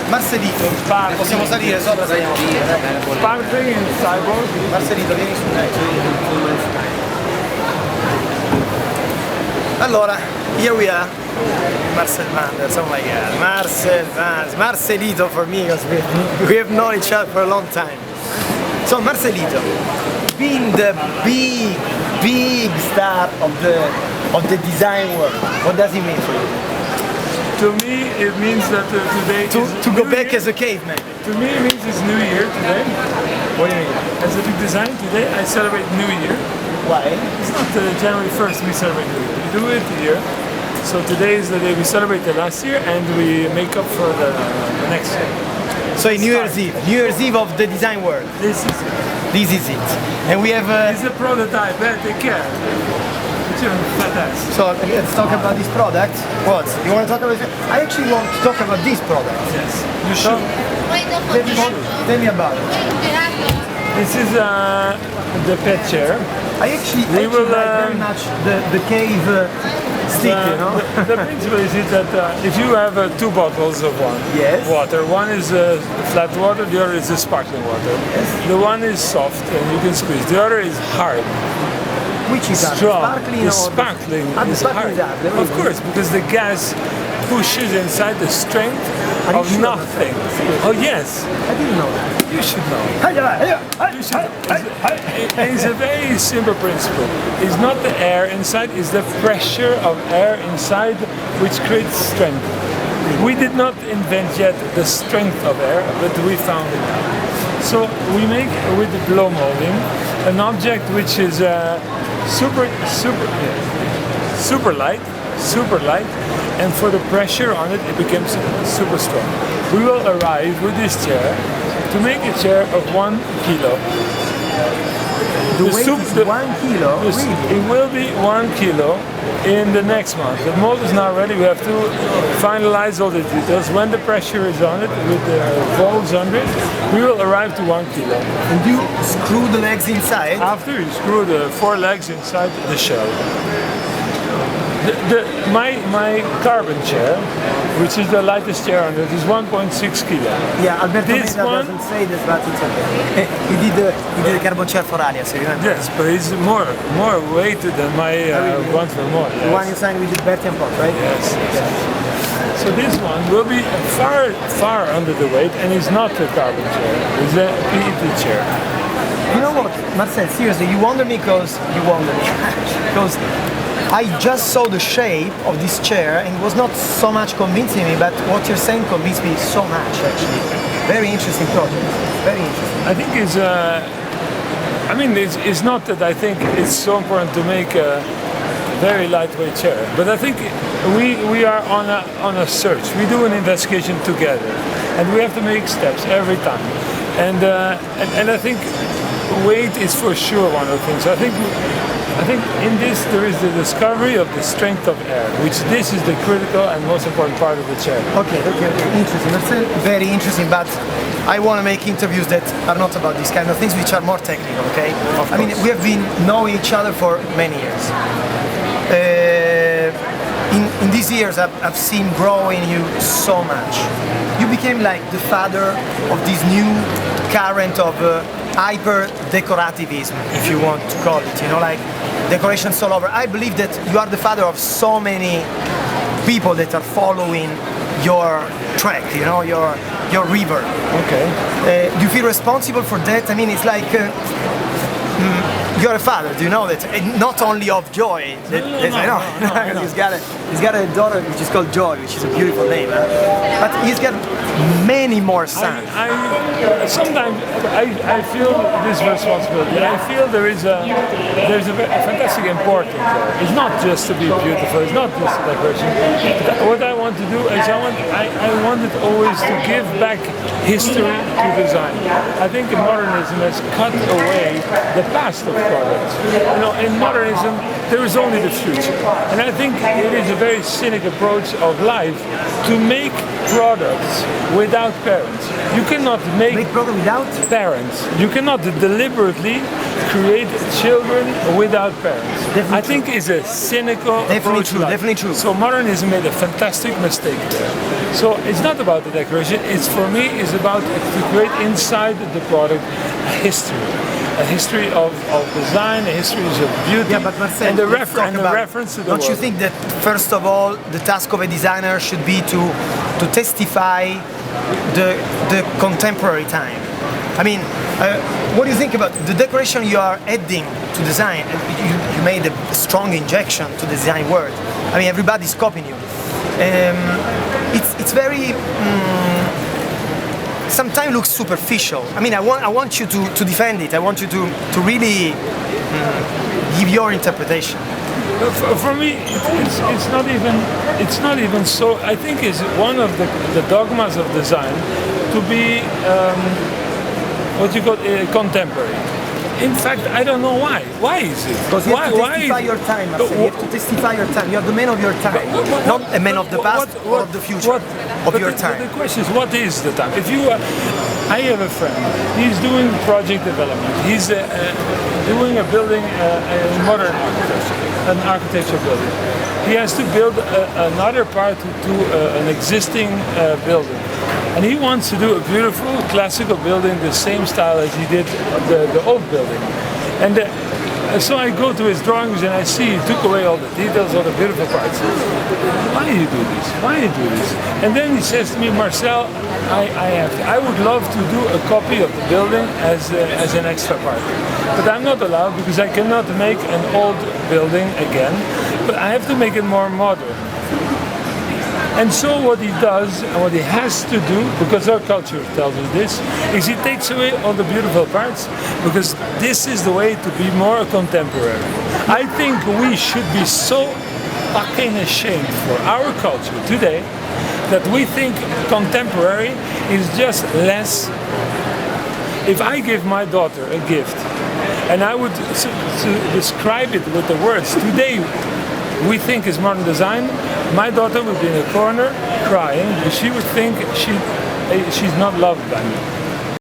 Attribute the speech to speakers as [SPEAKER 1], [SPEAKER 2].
[SPEAKER 1] Marcelito, possiamo salire sopra, saliamo lì.
[SPEAKER 2] Parte in cyborg.
[SPEAKER 1] Marcelito, vieni su. Allora, here we are. Marcel Wanders, oh my god, Marcel Wanders, Marcelito for me, because we have known each other for a long time. So Marcelito, being the big star of the design world, what does it mean for you?
[SPEAKER 2] To me, it means that today
[SPEAKER 1] to go back as a caveman.
[SPEAKER 2] To me, it means it's New Year today.
[SPEAKER 1] What do you mean?
[SPEAKER 2] As a big design today, I celebrate New Year.
[SPEAKER 1] Why?
[SPEAKER 2] It's not January 1st we celebrate New Year. We do it here. So today is the day we celebrated last year and we make up for the next year.
[SPEAKER 1] So New Year's Eve. New Year's Eve of the design world.
[SPEAKER 2] This is it.
[SPEAKER 1] This is it. And we have...
[SPEAKER 2] It's a prototype, take care. Fantastic.
[SPEAKER 1] So let's talk about this product. What? You want to talk about it? I actually want to talk about this product.
[SPEAKER 2] Yes, you should.
[SPEAKER 1] Tell me about it.
[SPEAKER 2] This is the pet chair.
[SPEAKER 1] I actually like very much the cave stick, you know?
[SPEAKER 2] The principle is that if you have two bottles of water, one is flat water, the other is sparkling water. Yes. The one is soft and you can squeeze, the other is hard.
[SPEAKER 1] Which is
[SPEAKER 2] strong.
[SPEAKER 1] Sparkling
[SPEAKER 2] the sparkling is hard. Of course, because the gas pushes inside the strength of nothing. Oh yes.
[SPEAKER 1] I didn't know that.
[SPEAKER 2] You should know. You should. It's a very simple principle. It's not the air inside, it's the pressure of air inside which creates strength. We did not invent yet the strength of air, but we found it out. So we make with the blow molding an object which is super light, and for the pressure on it, it becomes super strong. We will arrive with this chair to make a chair of 1 kilo.
[SPEAKER 1] The weight is 1 kilo? Really?
[SPEAKER 2] It will be 1 kilo in the next month. The mold is not ready, we have to finalize all the details. When the pressure is on it, with the valves under it, we will arrive to 1 kilo.
[SPEAKER 1] And you screw the legs inside?
[SPEAKER 2] After you screw the 4 legs inside the shell. My carbon chair, which is the lightest chair on it, is 1.6 kilo.
[SPEAKER 1] Yeah, Alberto Meda doesn't say this, but it's okay. he did the carbon chair for Alias, you remember?
[SPEAKER 2] Yes, but it's more weighted than my one for more. Yes.
[SPEAKER 1] The one you signed with Bertie and Pot, right?
[SPEAKER 2] Yes. So this one will be far under the weight, and it's not a carbon chair, it's a PET chair.
[SPEAKER 1] You know what, Marcel, seriously, you wonder me because I just saw the shape of this chair and it was not so much convincing me, but what you're saying convinced me so much actually. Very interesting project, very interesting.
[SPEAKER 2] I think it's not that I think it's so important to make a very lightweight chair, but I think we are on a search. We do an investigation together and we have to make steps every time. And I think weight is for sure one of the things. I think in this there is the discovery of the strength of air, which this is the critical and most important part of the chair.
[SPEAKER 1] Okay, interesting. That's very interesting, but I want to make interviews that are not about these kind of things, which are more technical, okay? I mean, we have been knowing each other for many years. In these years, I've seen growing you so much. You became like the father of this new current of hyper-decorativism, if you want to call it, you know, like decorations all over. I believe that you are the father of so many people that are following your track, you know, your river.
[SPEAKER 2] Okay.
[SPEAKER 1] Do you feel responsible for that? I mean, it's like you're a father, do you know that? And not only of Joy.
[SPEAKER 2] No.
[SPEAKER 1] He's got a daughter which is called Joy, which is a beautiful name. But he's got many more sons.
[SPEAKER 2] Sometimes I feel this responsibility. I feel there's a fantastic importance there. It's not just to be beautiful. It's not just a decoration. What I want to do is I wanted always to give back history to design. I think modernism has cut away the past of products. You know, in modernism, there is only the future. And I think it is a very cynic approach of life to make products without parents. You cannot make
[SPEAKER 1] product without
[SPEAKER 2] parents. You cannot deliberately create children without parents.
[SPEAKER 1] Definitely
[SPEAKER 2] I think it's a cynical approach.
[SPEAKER 1] Definitely true.
[SPEAKER 2] So modernism made a fantastic mistake there. So it's not about the decoration. It's for me is about to create inside the product a history of design, a history of beauty,
[SPEAKER 1] Yeah, but Marcel,
[SPEAKER 2] and the
[SPEAKER 1] let's talk about it.
[SPEAKER 2] reference to the
[SPEAKER 1] Don't you
[SPEAKER 2] world.
[SPEAKER 1] think that first of all the task of a designer should be to testify the contemporary time? I mean, what do you think about the decoration you are adding to design? You made a strong injection to the design world. I mean, everybody's copying you. It's very sometimes looks superficial. I mean, I want you to defend it. I want you to really give your interpretation.
[SPEAKER 2] For me, it's not even so. I think it's one of the dogmas of design to be what you call contemporary. In fact, I don't know why. Why is it?
[SPEAKER 1] Because you have to testify your time, Marcel. You have to testify your time. You are the man of your time, not a man of the past or of the future. Of your time.
[SPEAKER 2] The question is, what is the time? If you, I have a friend. He's doing project development. He's doing a building, a modern architecture, an architecture building. He has to build another part to an existing building. And he wants to do a beautiful classical building, the same style as he did the old building. And so I go to his drawings and I see he took away all the details, all the beautiful parts. Why do you do this? Why do you do this? And then he says to me, Marcel, I would love to do a copy of the building as an extra part. But I'm not allowed because I cannot make an old building again, but I have to make it more modern. And so what he does, and what he has to do, because our culture tells us this, is he takes away all the beautiful parts, because this is the way to be more contemporary. I think we should be so fucking ashamed for our culture today that we think contemporary is just less. If I give my daughter a gift, and I would describe it with the words, today we think is modern design, my daughter would be in a corner crying because she would think she's not loved by me.